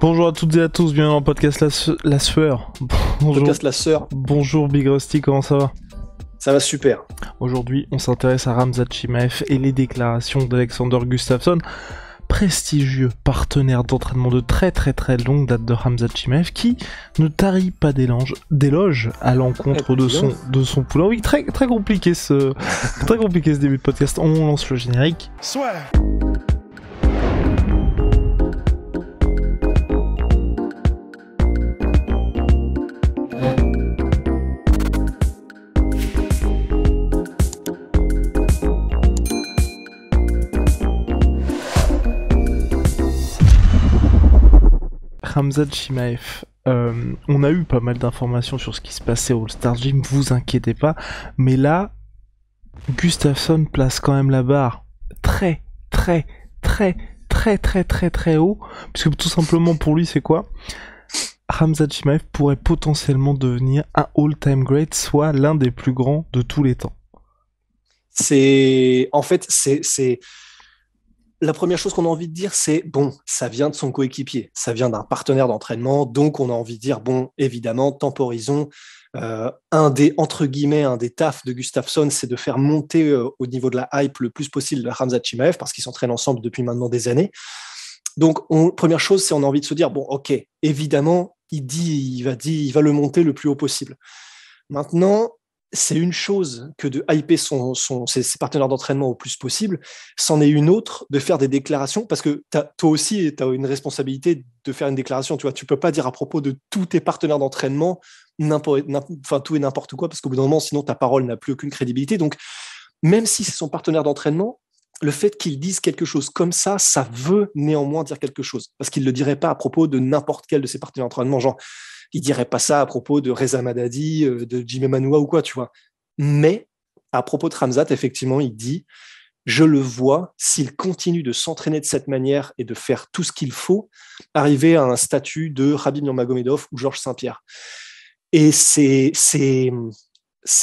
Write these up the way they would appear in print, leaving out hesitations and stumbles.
Bonjour à toutes et à tous, bienvenue dans le podcast La Sueur. Bonjour. Podcast La Sœur. Bonjour Big Rusty, comment ça va? Ça va super. Aujourd'hui, on s'intéresse à Khamzat Chimaev et les déclarations d'Alexander Gustafsson, prestigieux partenaire d'entraînement de très longue date de Khamzat Chimaev, qui ne tarit pas d'éloges à l'encontre de son poulain. Oui, très compliqué très compliqué ce début de podcast. On lance le générique. Soit. Khamzat Chimaev, on a eu pas mal d'informations sur ce qui se passait au All-Star Gym, vous inquiétez pas, mais là, Gustafsson place quand même la barre très haut, puisque tout simplement pour lui c'est quoi? Khamzat Chimaev pourrait potentiellement devenir un all-time great, soit l'un des plus grands de tous les temps. C'est la première chose qu'on a envie de dire, c'est bon, ça vient de son coéquipier, ça vient d'un partenaire d'entraînement, donc on a envie de dire bon, évidemment, temporisons. Un des tafs de Gustafsson, c'est de faire monter au niveau de la hype le plus possible de Khamzat Chimaev, parce qu'ils s'entraînent ensemble depuis maintenant des années. Donc, première chose, c'est on a envie de se dire bon, ok, évidemment, il va le monter le plus haut possible. Maintenant, c'est une chose que de hyper ses partenaires d'entraînement au plus possible, c'en est une autre de faire des déclarations, parce que toi aussi, tu as une responsabilité de faire une déclaration. Tu vois, tu peux pas dire à propos de tous tes partenaires d'entraînement tout et n'importe quoi, parce qu'au bout d'un moment, sinon ta parole n'a plus aucune crédibilité. Donc, même si c'est son partenaire d'entraînement, le fait qu'il dise quelque chose comme ça veut néanmoins dire quelque chose, parce qu'il ne le dirait pas à propos de n'importe quel de ses partenaires d'entraînement, genre il dirait pas ça à propos de Reza Madadi, de Jimmy Manua ou quoi, tu vois. Mais à propos de Khamzat, effectivement, il dit je le vois, s'il continue de s'entraîner de cette manière et de faire tout ce qu'il faut, arriver à un statut de Khabib Nurmagomedov ou Georges Saint-Pierre. Et c'est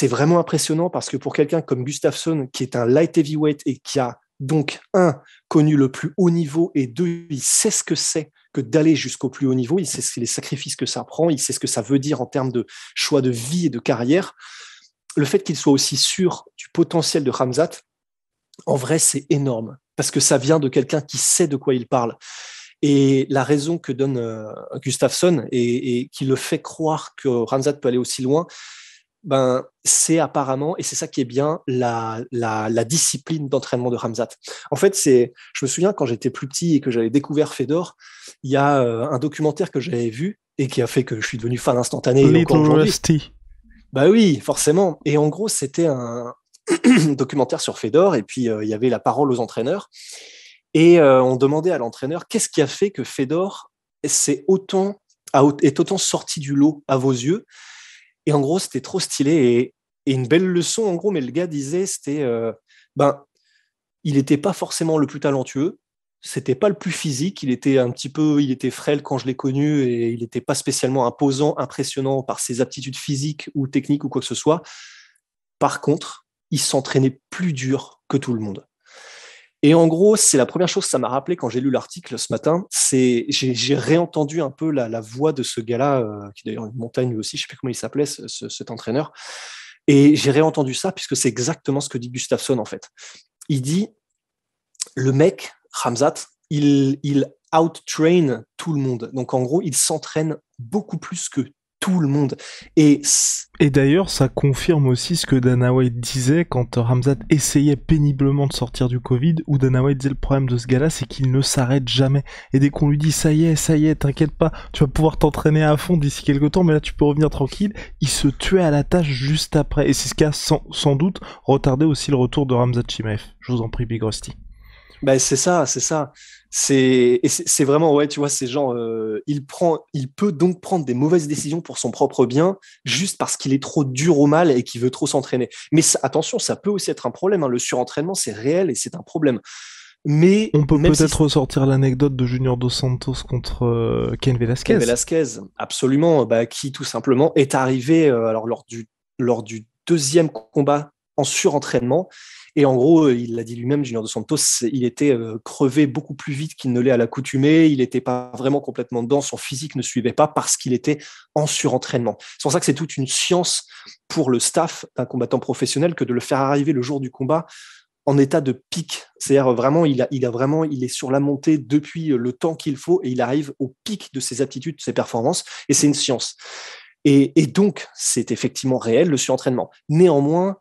vraiment impressionnant, parce que pour quelqu'un comme Gustafsson, qui est un light heavyweight et qui a donc, connu le plus haut niveau, et deux, il sait ce que c'est que d'aller jusqu'au plus haut niveau, il sait les sacrifices que ça prend, il sait ce que ça veut dire en termes de choix de vie et de carrière. Le fait qu'il soit aussi sûr du potentiel de Khamzat, en vrai, c'est énorme, parce que ça vient de quelqu'un qui sait de quoi il parle. Et la raison que donne Gustafsson et qui le fait croire que Khamzat peut aller aussi loin, c'est apparemment, et c'est ça qui est bien, la discipline d'entraînement de Khamzat. En fait, je me souviens quand j'étais plus petit et que j'avais découvert Fedor, il y a un documentaire que j'avais vu et qui a fait que je suis devenu fan instantané. Little Rusty. Bah oui, forcément. Et en gros, c'était un documentaire sur Fedor, et puis il y avait la parole aux entraîneurs. Et on demandait à l'entraîneur qu'est-ce qui a fait que Fedor est autant sorti du lot à vos yeux. Et en gros, c'était trop stylé et une belle leçon, en gros. Mais le gars disait, il n'était pas forcément le plus talentueux, c'était pas le plus physique, il était frêle quand je l'ai connu, et il n'était pas spécialement imposant, impressionnant par ses aptitudes physiques ou techniques ou quoi que ce soit. Par contre, il s'entraînait plus dur que tout le monde. Et en gros, c'est la première chose que ça m'a rappelé quand j'ai lu l'article ce matin. J'ai réentendu un peu la voix de ce gars-là, qui d'ailleurs une montagne lui aussi, je ne sais plus comment il s'appelait, cet entraîneur. Et j'ai réentendu ça, puisque c'est exactement ce que dit Gustafsson, en fait. Il dit, le mec, Khamzat, il out-train tout le monde. Donc en gros, il s'entraîne beaucoup plus que tout le monde. Et d'ailleurs, ça confirme aussi ce que Dana White disait quand Khamzat essayait péniblement de sortir du Covid, où Dana White disait le problème de ce gars-là, c'est qu'il ne s'arrête jamais. Et dès qu'on lui dit ça y est, t'inquiète pas, tu vas pouvoir t'entraîner à fond d'ici quelques temps, mais là tu peux revenir tranquille, il se tuait à la tâche juste après. Et c'est ce qui a sans doute retardé aussi le retour de Khamzat Chimaev. Je vous en prie, Big Rusty. C'est ça. C'est vraiment, ouais, tu vois, ces gens, il peut donc prendre des mauvaises décisions pour son propre bien, juste parce qu'il est trop dur au mal et qu'il veut trop s'entraîner. Mais attention, ça peut aussi être un problème, hein. Le surentraînement, c'est réel et c'est un problème. Mais on peut peut-être ressortir l'anecdote de Junior Dos Santos contre Cain Velasquez. Cain Velasquez, absolument, qui tout simplement est arrivé alors lors du deuxième combat en surentraînement, Et en gros, il l'a dit lui-même, Junior Dos Santos, il était crevé beaucoup plus vite qu'il ne l'est à l'accoutumée. Il n'était pas vraiment complètement dedans. Son physique ne suivait pas parce qu'il était en surentraînement. C'est pour ça que c'est toute une science pour le staff d'un combattant professionnel que de le faire arriver le jour du combat en état de pic. C'est-à-dire vraiment, il est sur la montée depuis le temps qu'il faut et il arrive au pic de ses aptitudes, de ses performances. Et c'est une science. Et donc, c'est effectivement réel, le surentraînement. Néanmoins,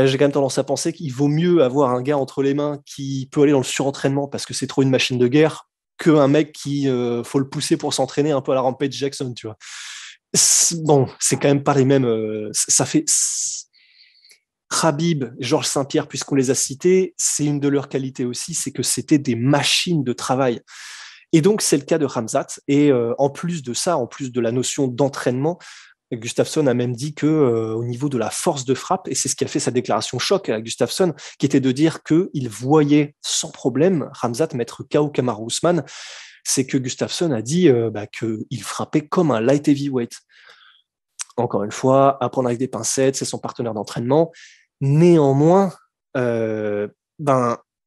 j'ai quand même tendance à penser qu'il vaut mieux avoir un gars entre les mains qui peut aller dans le surentraînement parce que c'est trop une machine de guerre qu'un mec qui faut le pousser pour s'entraîner un peu à la Rampage Jackson, tu vois. Bon, c'est quand même pas les mêmes. Ça fait Khabib, Georges Saint-Pierre, puisqu'on les a cités, c'est une de leurs qualités aussi, c'est que c'était des machines de travail. Et donc, c'est le cas de Khamzat. Et en plus de ça, en plus de la notion d'entraînement, Gustafsson a même dit que au niveau de la force de frappe, et c'est ce qui a fait sa déclaration choc à Gustafsson, qui était de dire qu'il voyait sans problème Khamzat mettre KO Kamaru Usman, c'est que Gustafsson a dit qu'il frappait comme un light heavyweight. Encore une fois, à prendre avec des pincettes, c'est son partenaire d'entraînement. Néanmoins,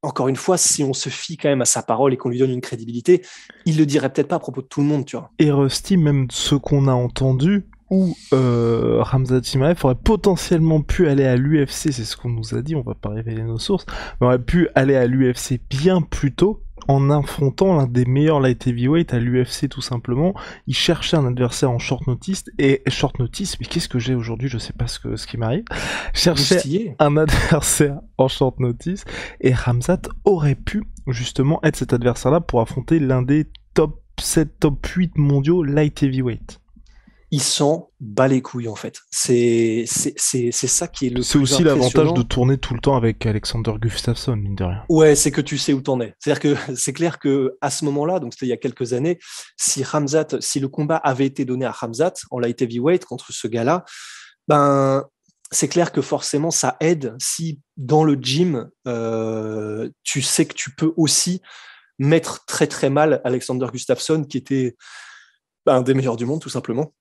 encore une fois, si on se fie quand même à sa parole et qu'on lui donne une crédibilité, il le dirait peut-être pas à propos de tout le monde, tu vois. Et Rusty, même ce qu'on a entendu, où Khamzat Chimaev aurait potentiellement pu aller à l'UFC, c'est ce qu'on nous a dit, on va pas révéler nos sources, mais aurait pu aller à l'UFC bien plus tôt, en affrontant l'un des meilleurs light heavyweight à l'UFC tout simplement. Il cherchait un adversaire en short notice, mais qu'est-ce que j'ai aujourd'hui, je sais pas ce qui m'arrive. Cherchait un adversaire en short notice, et Khamzat aurait pu justement être cet adversaire-là pour affronter l'un des top 7, top 8 mondiaux light heavyweight. Il s'en bat les couilles, en fait. C'est ça qui est le plus impressionnant. C'est aussi l'avantage de tourner tout le temps avec Alexander Gustafsson, mine de rien. Ouais, c'est que tu sais où t'en es. C'est-à-dire que c'est clair que à ce moment-là, donc c'était il y a quelques années, si le combat avait été donné à Khamzat en light heavyweight contre ce gars-là, c'est clair que forcément ça aide si dans le gym, tu sais que tu peux aussi mettre très très mal Alexander Gustafsson, qui était un des meilleurs du monde, tout simplement,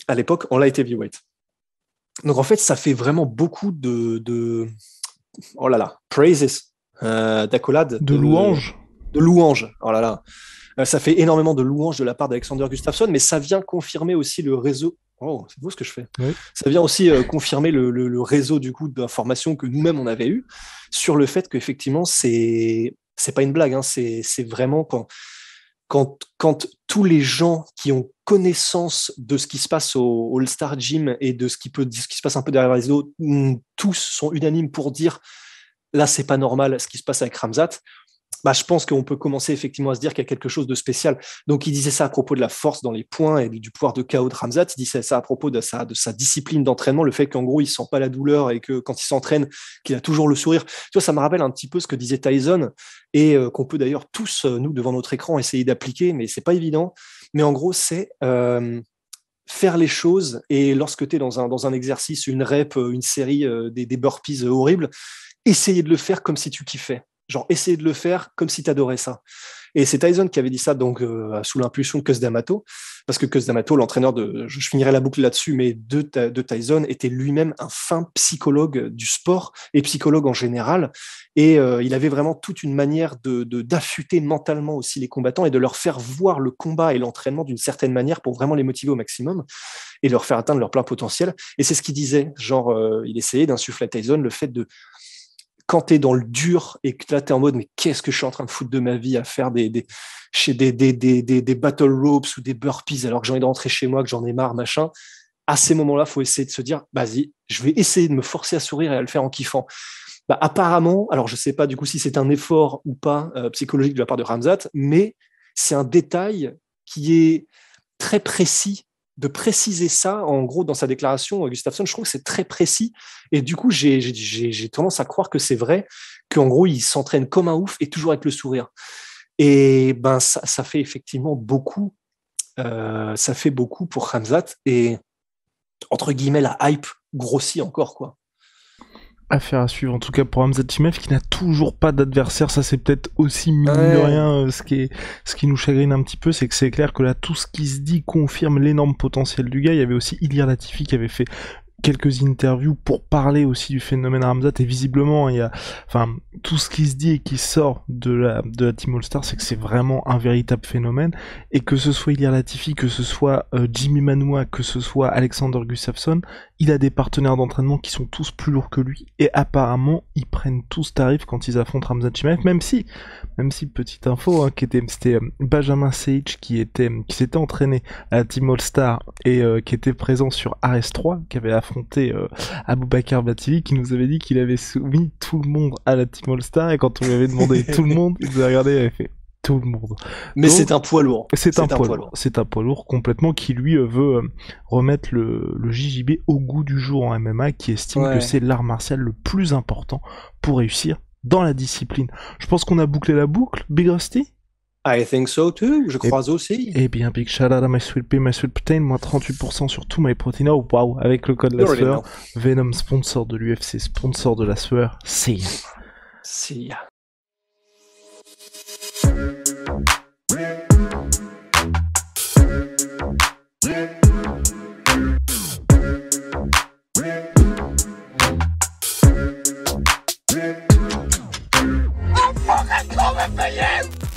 à l'époque, en light heavyweight. Donc en fait, ça fait vraiment beaucoup de oh là là, praises, d'accolades. De louanges. De louanges, oh là là. Ça fait énormément de louanges de la part d'Alexander Gustafsson, mais ça vient confirmer aussi le réseau. Oh, c'est beau ce que je fais. Oui. Ça vient aussi confirmer le réseau du coup d'informations que nous-mêmes on avait eu sur le fait qu'effectivement c'est pas une blague, hein, c'est vraiment quand tous les gens qui ont connaissance de ce qui se passe au All-Star Gym et de ce qui se passe un peu derrière les autres, tous sont unanimes pour dire là c'est pas normal ce qui se passe avec Khamzat. Je pense qu'on peut commencer effectivement à se dire qu'il y a quelque chose de spécial. Donc il disait ça à propos de la force dans les points et du pouvoir de KO de Khamzat. Il disait ça à propos de sa discipline d'entraînement, le fait qu'en gros il sent pas la douleur et que quand il s'entraîne, qu'il a toujours le sourire. Tu vois, ça me rappelle un petit peu ce que disait Tyson et qu'on peut d'ailleurs tous nous devant notre écran essayer d'appliquer, mais c'est pas évident. Mais en gros c'est faire les choses, et lorsque tu es dans un exercice, une rep, une série, des burpees horribles, essayer de le faire comme si tu kiffais. Genre, essayer de le faire comme si tu adorais ça. Et c'est Tyson qui avait dit ça donc sous l'impulsion de Cus D'Amato, parce que Cus D'Amato, l'entraîneur je finirai la boucle là-dessus, mais de Tyson, était lui-même un fin psychologue du sport et psychologue en général. Et il avait vraiment toute une manière d'affûter mentalement aussi les combattants et de leur faire voir le combat et l'entraînement d'une certaine manière pour vraiment les motiver au maximum et leur faire atteindre leur plein potentiel. Et c'est ce qu'il disait. Genre, il essayait d'insuffler à Tyson le fait de quand tu es dans le dur et que là, tu es en mode, mais qu'est-ce que je suis en train de foutre de ma vie à faire des battle ropes ou des burpees alors que j'ai envie de rentrer chez moi, que j'en ai marre, machin. À ces moments-là, il faut essayer de se dire, vas-y, je vais essayer de me forcer à sourire et à le faire en kiffant. Apparemment, alors je sais pas du coup si c'est un effort ou pas psychologique de la part de Khamzat, mais c'est un détail qui est très précis. De préciser ça, en gros, dans sa déclaration, Gustafsson, je trouve que c'est très précis. Et du coup, j'ai tendance à croire que c'est vrai, qu'en gros, il s'entraîne comme un ouf et toujours avec le sourire. Et ça fait effectivement beaucoup. Ça fait beaucoup pour Khamzat. Et entre guillemets, la hype grossit encore, quoi. Affaire à suivre, en tout cas pour Khamzat Chimaev qui n'a toujours pas d'adversaire. Ça c'est peut-être aussi mine de rien ce qui nous chagrine un petit peu, c'est que c'est clair que là tout ce qui se dit confirme l'énorme potentiel du gars. Il y avait aussi Ilir Latifi qui avait fait quelques interviews pour parler aussi du phénomène Ramzat, et visiblement il y a, enfin, tout ce qui se dit et qui sort de la Team All-Star, c'est que c'est vraiment un véritable phénomène, et que ce soit Ilir Latifi, que ce soit Jimmy Manuwa, que ce soit Alexander Gustafsson, il a des partenaires d'entraînement qui sont tous plus lourds que lui, et apparemment ils prennent tous tarif quand ils affrontent Ramzat Chimaev, même si petite info, hein, c'était Benjamin Sage qui s'était entraîné à la Team All-Star et qui était présent sur RS3, qui avait affronté Aboubakar Batili, qui nous avait dit qu'il avait soumis tout le monde à la Team All-Star, et quand on lui avait demandé tout le monde, il nous a regardé et avait fait tout le monde. Mais donc, c'est un poids lourd. C'est un poids lourd. C'est un poids lourd complètement, qui lui veut remettre le JJB au goût du jour en MMA, qui estime que c'est l'art martial le plus important pour réussir dans la discipline. Je pense qu'on a bouclé la boucle, Big Rusty? I think so too, je crois aussi. Eh bien, big shout out à My Sweet Pea, My Sweet Protein, moins 38% sur tout My Protein. Oh, wow, avec le code la sueur. Venom, sponsor de l'UFC, sponsor de la sueur. See ya. See ya. I'm fucking coming for you!